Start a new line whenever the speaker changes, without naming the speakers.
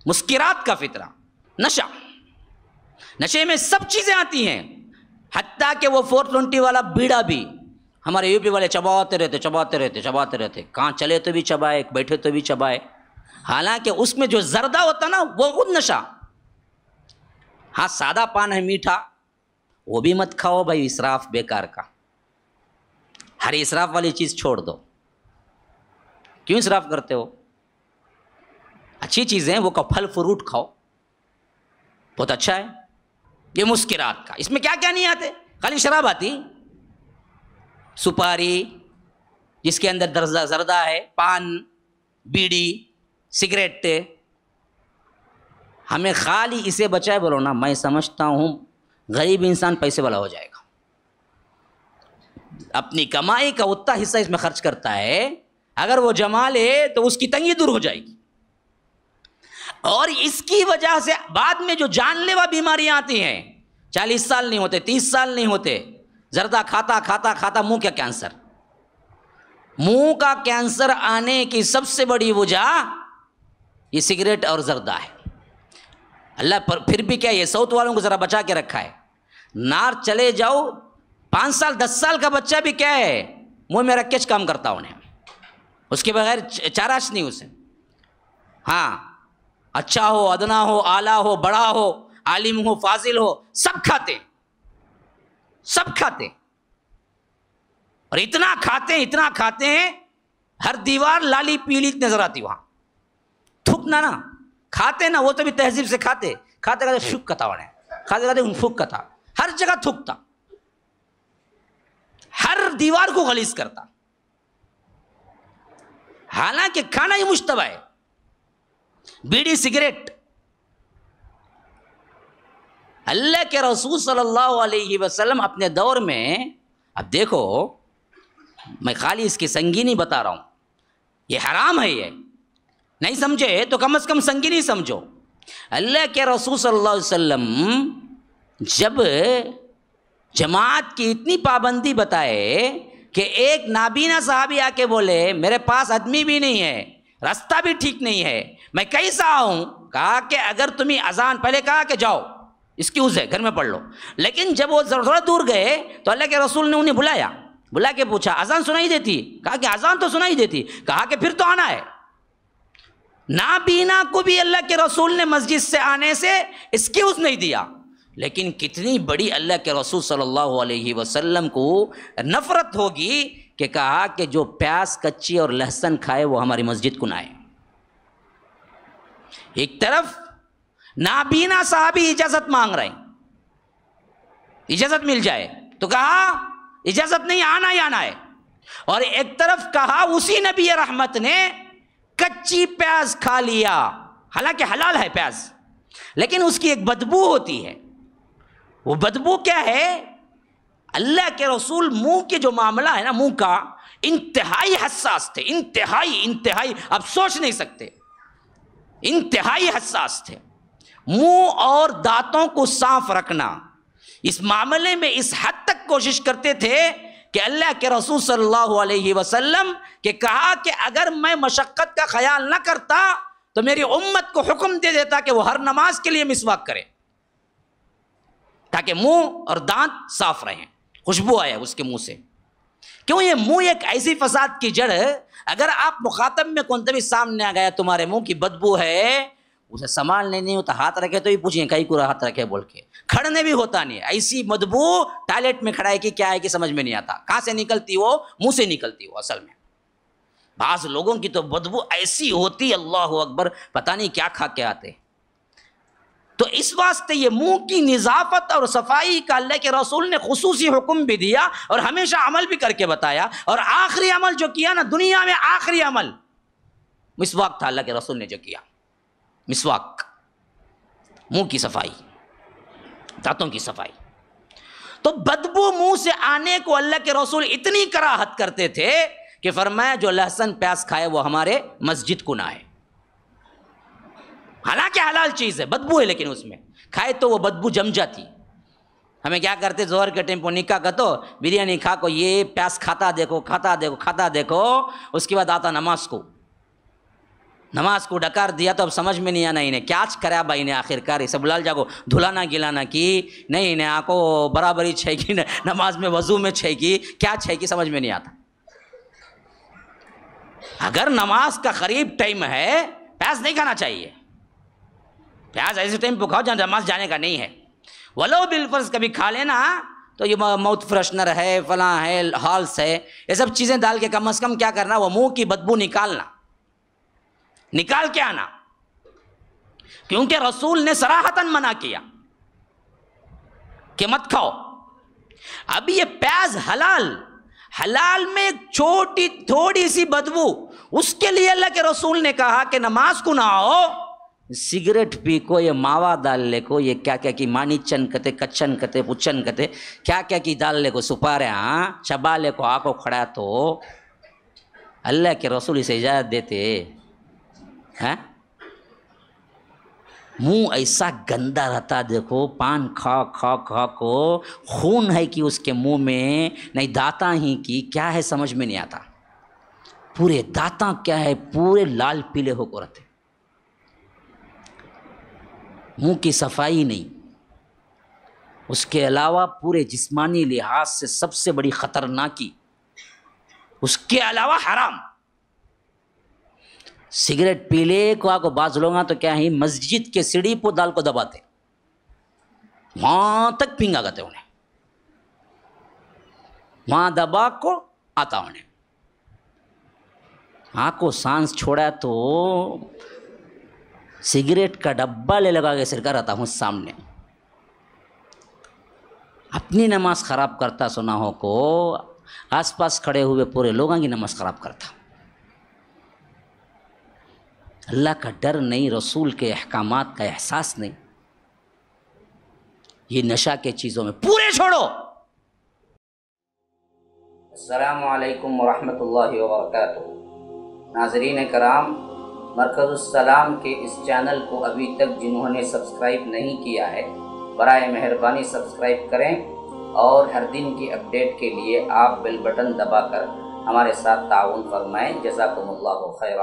مسکرات کا فطرہ، نشہ، نشے میں سب چیزیں آتی ہیں، حتیٰ کہ وہ 420 والا بیڑا بھی ہمارے یو پی والے چباتے رہتے، کہاں چلے تو بھی چبائے، بیٹھے تو بھی چبائے، حالانکہ اس میں جو زردہ ہوتا نا وہ خود نشہ۔ ہاں سادہ پان ہے میٹھا، وہ بھی مت کھاؤ بھائی، اسراف بیکار کا، ہر اسراف والی چیز چھوڑ دو۔ کیوں اسراف کرتے ہو؟ اچھی چیزیں وہ پھل فروٹ کھاؤ، بہت اچھا ہے۔ یہ مسکرات کا، اس میں کیا کیا نہیں آتے، خالی شراب آتی، سپاری جس کے اندر زردہ ہے، پان، بیڑی، سگریٹ، ہمیں خالی اسے بچائے بولو نا، میں سمجھتا ہوں غریب انسان پیسے والا ہو جائے گا، اپنی کمائی کا اتنا حصہ اس میں خرچ کرتا ہے، اگر وہ جما لے تو اس کی تنگی دور ہو جائے گی۔ اور اس کی وجہ سے بعد میں جو جان لیوا بیماریاں آتی ہیں، 40 سال نہیں ہوتے، 30 سال نہیں ہوتے، زردہ کھاتا کھاتا کھاتا منہ کا کینسر، منہ کا کینسر آنے کی سب سے بڑی وجہ یہ سگریٹ اور زردہ ہے۔ اللہ پر پھر بھی کیا یہ ساؤتھ والوں کو ذرا بچا کے رکھا ہے، نار چلے جاؤ 5 سال 10 سال کا بچہ بھی کیا ہے منہ میں رکھ کے کام کرتا انہیں، اس کے بغیر چاراش نہیں اسے۔ ہاں اچھا ہو، ادنا ہو، اعلیٰ ہو، بڑا ہو، عالم ہو، فاضل ہو، سب کھاتے، سب کھاتے، اور اتنا کھاتے ہیں ہر دیوار لالی پیلی نظر آتی وہاں، تھوکنا نا کھاتے نا، وہ تو بھی تہذیب سے کھاتے شک کتا وڑے، کھاتے پھوک کتا، ہر جگہ تھوکتا، ہر دیوار کو غلیظ کرتا، حالانکہ کھانا ہی مشتبہ ہے۔ بیڑی سگریٹ، اللہ کے رسول صلی اللہ علیہ وسلم اپنے دور میں، اب دیکھو میں خالی اس کی سنگینی بتا رہا ہوں، یہ حرام ہے، یہ نہیں سمجھے تو کم از کم سنگینی سمجھو۔ اللہ کے رسول صلی اللہ علیہ وسلم جب جماعت کی اتنی پابندی بتائے کہ ایک نابینا صحابی آ کے بولے میرے پاس آدمی بھی نہیں ہے، راستہ بھی ٹھیک نہیں ہے، میں کیسا آؤں؟ کہا کہ اگر تمہیں اذان، پہلے کہا کہ جاؤ ایکسکیوز ہے گھر میں پڑھ لو، لیکن جب وہ تھوڑا دور گئے تو اللہ کے رسول نے انہیں بلا کے پوچھا اذان سنائی دیتی؟ کہا کہ اذان تو سنائی دیتی۔ کہا کہ پھر تو آنا ہے۔ نابینا کو بھی اللہ کے رسول نے مسجد سے آنے سے ایکسکیوز نہیں دیا، لیکن کتنی بڑی اللہ کے رسول صلی اللہ علیہ وسلم کو نفرت ہوگی کہ کہا کہ جو پیاز کچی اور لہسن کھائے وہ ہماری مسجد کو نہ آئے۔ ایک طرف نابینا صحابی اجازت مانگ رہے ہیں، اجازت مل جائے تو کہا اجازت نہیں، آنا ہی آنا ہے، اور ایک طرف کہا اسی نبی رحمت نے کچی پیاز کھا لیا، حالانکہ حلال ہے پیاز، لیکن اس کی ایک بدبو ہوتی ہے۔ وہ بدبو کیا ہے؟ اللہ کے رسول منہ کے جو معاملہ ہے نا، منہ کا انتہائی حساس تھے، انتہائی آپ سوچ نہیں سکتے، انتہائی حساس تھے۔ منہ اور دانتوں کو صاف رکھنا، اس معاملے میں اس حد تک کوشش کرتے تھے کہ اللہ کے رسول صلی اللہ علیہ وسلم کہ کہا کہ اگر میں مشقت کا خیال نہ کرتا تو میری امت کو حکم دے دیتا کہ وہ ہر نماز کے لیے مسواک کرے، تاکہ منہ اور دانت صاف رہیں، خوشبو آئے اس کے منہ سے۔ کیوں؟ یہ منہ ایک ایسی فساد کی جڑ ہے، اگر آپ مخاطب میں کون بھی سامنے آ گیا تمہارے منہ کی بدبو ہے، اسے سنبھالنے نہیں ہوتا، ہاتھ رکھے تو ہی پوچھیں کئی کو ہاتھ رکھے بول کے، کھڑنے بھی ہوتا نہیں ہے، ایسی بدبو ٹوائلٹ میں کھڑا ہے کہ کیا ہے کہ سمجھ میں نہیں آتا، کہاں سے نکلتی وہ؟ منہ سے نکلتی وہ اصل میں۔ بعض لوگوں کی تو بدبو ایسی ہوتی، اللہ اکبر، پتہ نہیں کیا کھا کے آتے۔ تو اس واسطے یہ منہ کی نظافت اور صفائی کا اللہ کے رسول نے خصوصی حکم بھی دیا اور ہمیشہ عمل بھی کر کے بتایا، اور آخری عمل جو کیا نا دنیا میں، آخری عمل مسواک تھا اللہ کے رسول نے جو کیا، مسواک، منہ کی صفائی، دانتوں کی صفائی۔ تو بدبو منہ سے آنے کو اللہ کے رسول اتنی کراہت کرتے تھے کہ فرمایا جو لہسن پیاز کھائے وہ ہمارے مسجد کو نہ آئے، حالانکہ حلال چیز ہے، بدبو ہے، لیکن اس میں کھائے تو وہ بدبو جم جاتی۔ ہمیں کیا کرتے ظہر کے ٹائم پر نکاح کا تو بریانی کھا کو یہ پیاز کھاتا دیکھو، اس کے بعد آتا نماز کو، نماز کو ڈکار دیا تو اب سمجھ میں نہیں آنا انہیں کیا کرا بھائی انہیں آخر کار اسے بلال جا کو دھلانا گلانا کی نہیں انہیں آنکھوں برابری چھے کی نماز میں وضو میں چھے کی کیا چھے کی سمجھ میں نہیں آتا. اگر نماز کا قریب ٹائم ہے پیاز نہیں کھانا چاہیے. پیاز ایسے ٹائم پہ کھاؤ جہاں نماز جانے کا نہیں ہے. ولو بالفرض کبھی کھا لینا تو یہ ماؤتھ فریشنر ہے فلاں ہے ہالس ہے یہ سب چیزیں ڈال کے کم از کم کیا کرنا وہ منہ کی بدبو نکال کے آنا. کیونکہ رسول نے صراحتاً منع کیا کہ مت کھاؤ. اب یہ پیاز حلال میں چھوٹی تھوڑی سی بدبو اس کے لیے اللہ کے رسول نے کہا کہ نماز کو نہ آؤ. سگریٹ پی کو یہ ماوا ڈال لے کو یہ کیا کیا کی مانی چن کتے کچن کتے پچن کتے کیا کیا کی ڈال لے کو سپارے ہاں چبا لے کو آکو کھڑا تو اللہ کے رسول اسے اجازت دیتے ہیں. منہ ایسا گندا رہتا دیکھو پان کھا کھا کھا کو خون ہے کہ اس کے منہ میں نہیں دانتا ہی کی کیا ہے سمجھ میں نہیں آتا. پورے دانتا کیا ہے پورے لال پیلے ہو کو رہتے. منہ کی صفائی نہیں. اس کے علاوہ پورے جسمانی لحاظ سے سب سے بڑی خطرناکی اس کے علاوہ حرام. سگریٹ پی لے کو آ کو باز لوگا تو کیا ہے مسجد کے سیڑھی پہ دال کو دباتے وہاں تک پینگا گتے انہیں وہاں دبا کو آتا انہیں آ کو سانس چھوڑا تو سگریٹ کا ڈبہ لے لگا کے سرکا رہتا ہوں سامنے. اپنی نماز خراب کرتا سنا ہو کو آس پاس کھڑے ہوئے پورے لوگوں کی نماز خراب کرتا. اللہ کا ڈر نہیں رسول کے احکامات کا احساس نہیں. یہ نشہ کے چیزوں میں پورے چھوڑو. السلام علیکم ورحمۃ اللہ وبرکاتہ. ناظرین کرام مرکز السلام کے اس چینل کو ابھی تک جنہوں نے سبسکرائب نہیں کیا ہے برائے مہربانی سبسکرائب کریں اور ہر دن کی اپڈیٹ کے لیے آپ بیل بٹن دبا کر ہمارے ساتھ تعاون فرمائیں. جزاکم اللہ خیرا.